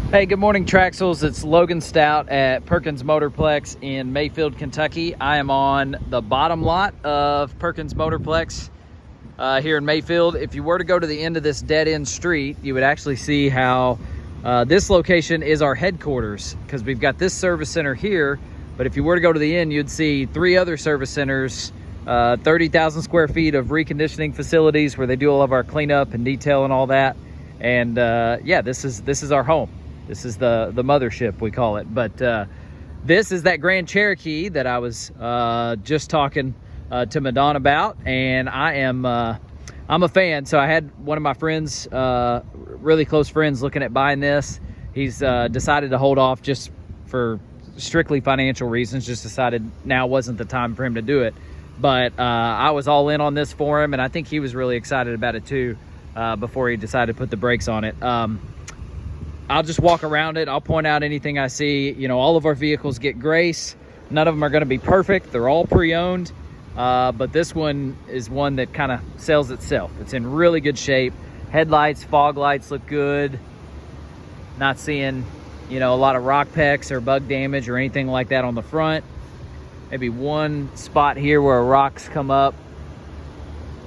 Hey, good morning, Traxels. It's Logan Stout at Perkins Motorplex in Mayfield, Kentucky. I am on the bottom lot of Perkins Motorplex here in Mayfield. If you were to go to the end of this dead-end street, you would actually see how this location is our headquarters, because we've got this service center here. But if you were to go to the end, you'd see 3 other service centers, 30,000 square feet of reconditioning facilities where they do all of our cleanup and detail and all that. And yeah, this is our home. This is the mothership, we call it. But this is that Grand Cherokee that I was just talking to Madonna about, and I'm a fan. So I had one of my friends, really close friends, looking at buying this. He's decided to hold off just for strictly financial reasons. Just decided now wasn't the time for him to do it. But I was all in on this for him, and I think he was really excited about it too before he decided to put the brakes on it. I'll just walk around it. I'll point out anything I see. You know, all of our vehicles get grace. None of them are going to be perfect. They're all pre-owned. But this one is one that kind of sells itself. It's in really good shape. Headlights, fog lights look good. Not seeing, you know, a lot of rock pecks or bug damage or anything like that on the front. Maybe one spot here where rocks come up.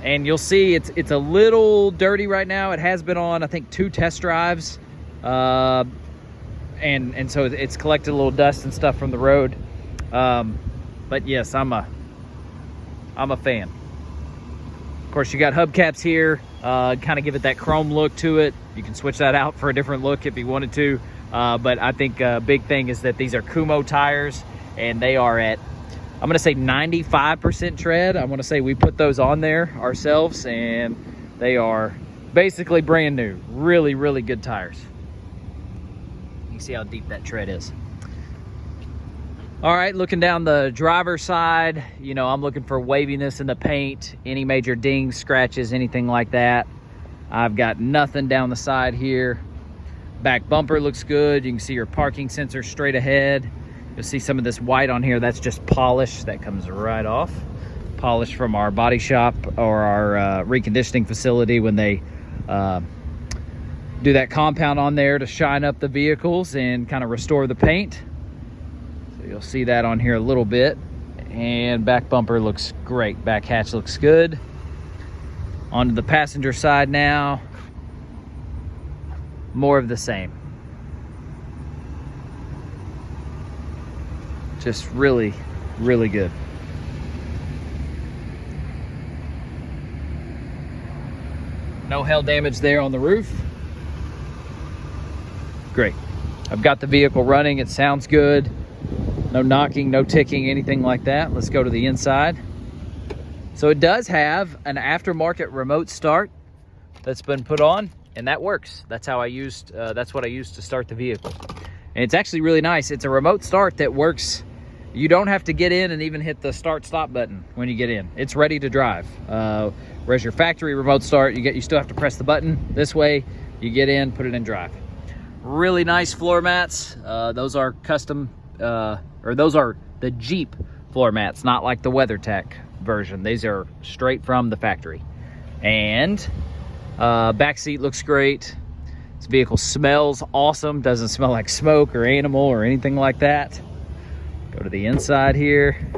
And you'll see it's a little dirty right now. It has been on, I think, 2 test drives. And so it's collected a little dust and stuff from the road. But yes, I'm a fan. Of course, you got hubcaps here, kind of give it that chrome look to it. You can switch that out for a different look if you wanted to. But I think a big thing is that these are Kumo tires, and they are at, I'm going to say 95% tread. I want to say we put those on there ourselves, and they are basically brand new. Really, really good tires. See how deep that tread is. All right, looking down the driver's side, you know, I'm looking for waviness in the paint, any major dings, scratches, anything like that. I've got nothing down the side here. Back bumper looks good. You can see your parking sensor straight ahead. You'll see some of this white on here. That's just polish that comes right off. Polish from our body shop or our reconditioning facility when they do that compound on there to shine up the vehicles and kind of restore the paint. So you'll see that on here a little bit. And back bumper looks great. Back hatch looks good. Onto the passenger side now. More of the same. Just really, really good. No hail damage there on the roof. Great. I've got the vehicle running. It sounds good. No knocking, no ticking, anything like that. Let's go to the inside. So it does have an aftermarket remote start that's been put on, and that works. That's how I used, that's what I used to start the vehicle. And it's actually really nice. It's a remote start that works. You don't have to get in and even hit the start stop button when you get in. It's ready to drive. Whereas your factory remote start, you still have to press the button. This way, you get in, put it in drive. Really nice floor mats. Those are custom, or those are the Jeep floor mats, not like the WeatherTech version. These are straight from the factory. And back seat looks great. This vehicle smells awesome. Doesn't smell like smoke or animal or anything like that. Go to the inside here.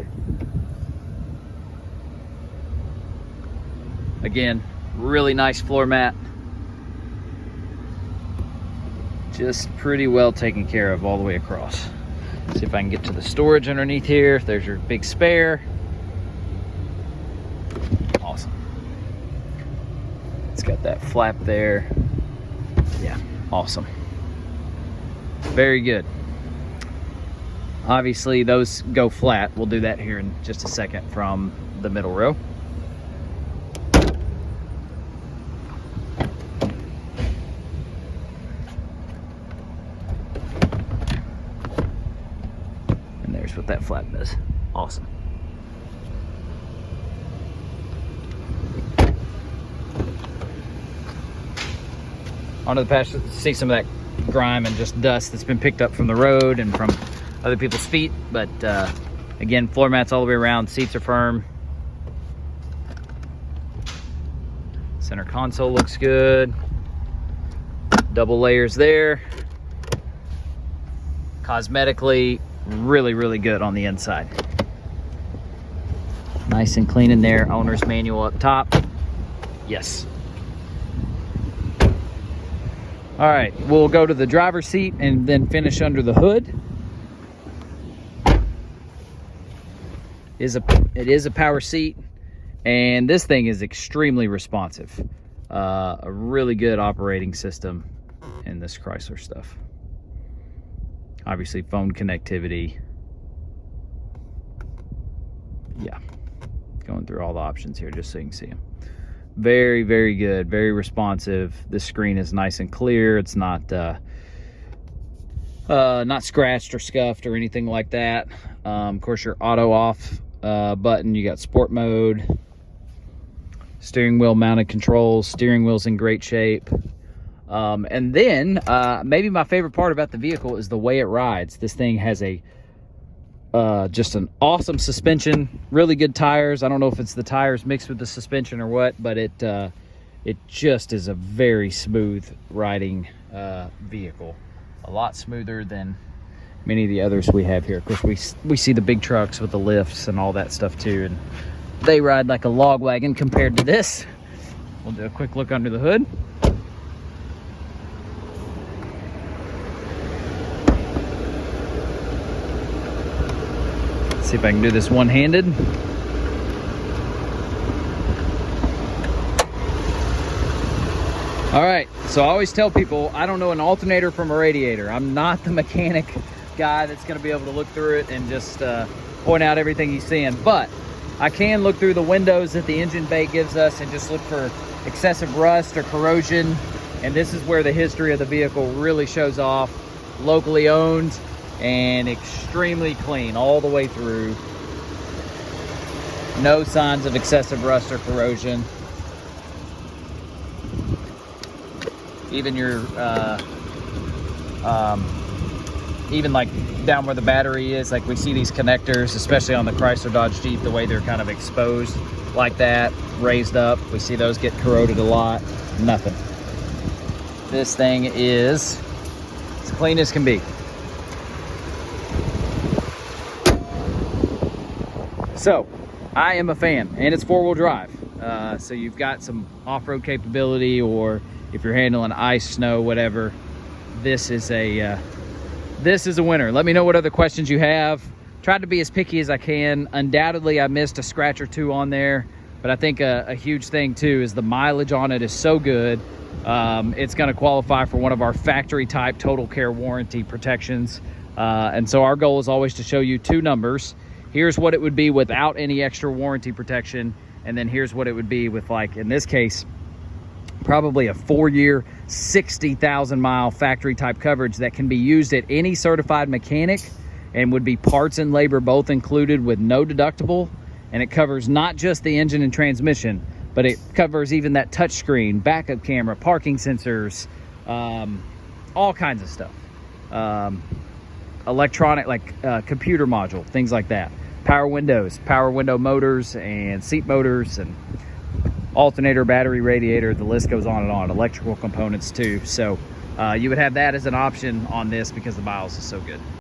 Again, really nice floor mat. Just pretty well taken care of all the way across. See if I can get to the storage underneath here. There's your big spare. Awesome. It's got that flap there. Yeah, awesome. Very good. Obviously, those go flat. We'll do that here in just a second from the middle row. There's what that flap does. Awesome. Onto the passenger, see some of that grime and just dust that's been picked up from the road and from other people's feet. But again, floor mats all the way around, seats are firm. Center console looks good. Double layers there. Cosmetically, really, really good on the inside. Nice and clean in there. Owner's manual up top. Yes. All right, we'll go to the driver's seat and then finish under the hood. It is a power seat, and this thing is extremely responsive. A really good operating system in this Chrysler stuff. Obviously, phone connectivity. Yeah, going through all the options here just so you can see them. Very, very good, very responsive. This screen is nice and clear. It's not scratched or scuffed or anything like that. Of course, your auto off button. You got sport mode, steering wheel mounted controls. Steering wheel's in great shape. And then maybe my favorite part about the vehicle is the way it rides. This thing has a just an awesome suspension, really good tires. I don't know if it's the tires mixed with the suspension or what, but it just is a very smooth riding vehicle. A lot smoother than many of the others we have here. Of course, we see the big trucks with the lifts and all that stuff too, and they ride like a log wagon compared to this. We'll do a quick look under the hood. See if I can do this one-handed. All right, so I always tell people I don't know an alternator from a radiator. I'm not the mechanic guy that's gonna be able to look through it and just point out everything he's seeing, but I can look through the windows that the engine bay gives us and just look for excessive rust or corrosion. And this is where the history of the vehicle really shows off. Locally owned and extremely clean all the way through. No signs of excessive rust or corrosion. Even your even like down where the battery is, like we see these connectors, especially on the Chrysler Dodge Jeep, the way they're kind of exposed like that, raised up. We see those get corroded a lot. Nothing. This thing is as clean as can be. So I am a fan, and it's four-wheel drive. So you've got some off-road capability, or if you're handling ice, snow, whatever, this is a winner. Let me know what other questions you have. Tried to be as picky as I can. Undoubtedly, I missed a scratch or two on there, but I think a huge thing too is the mileage on it is so good. It's going to qualify for one of our factory type total care warranty protections. And so our goal is always to show you two numbers. Here's what it would be without any extra warranty protection, and then here's what it would be with, like in this case, probably a 4-year, 60,000 mile factory type coverage that can be used at any certified mechanic and would be parts and labor both included with no deductible. And it covers not just the engine and transmission, but it covers even that touch screen, backup camera, parking sensors, all kinds of stuff. Electronic, like computer module, things like that. Power windows, power window motors, and seat motors, and alternator, battery, radiator, the list goes on and on. Electrical components too. So you would have that as an option on this because the miles is so good.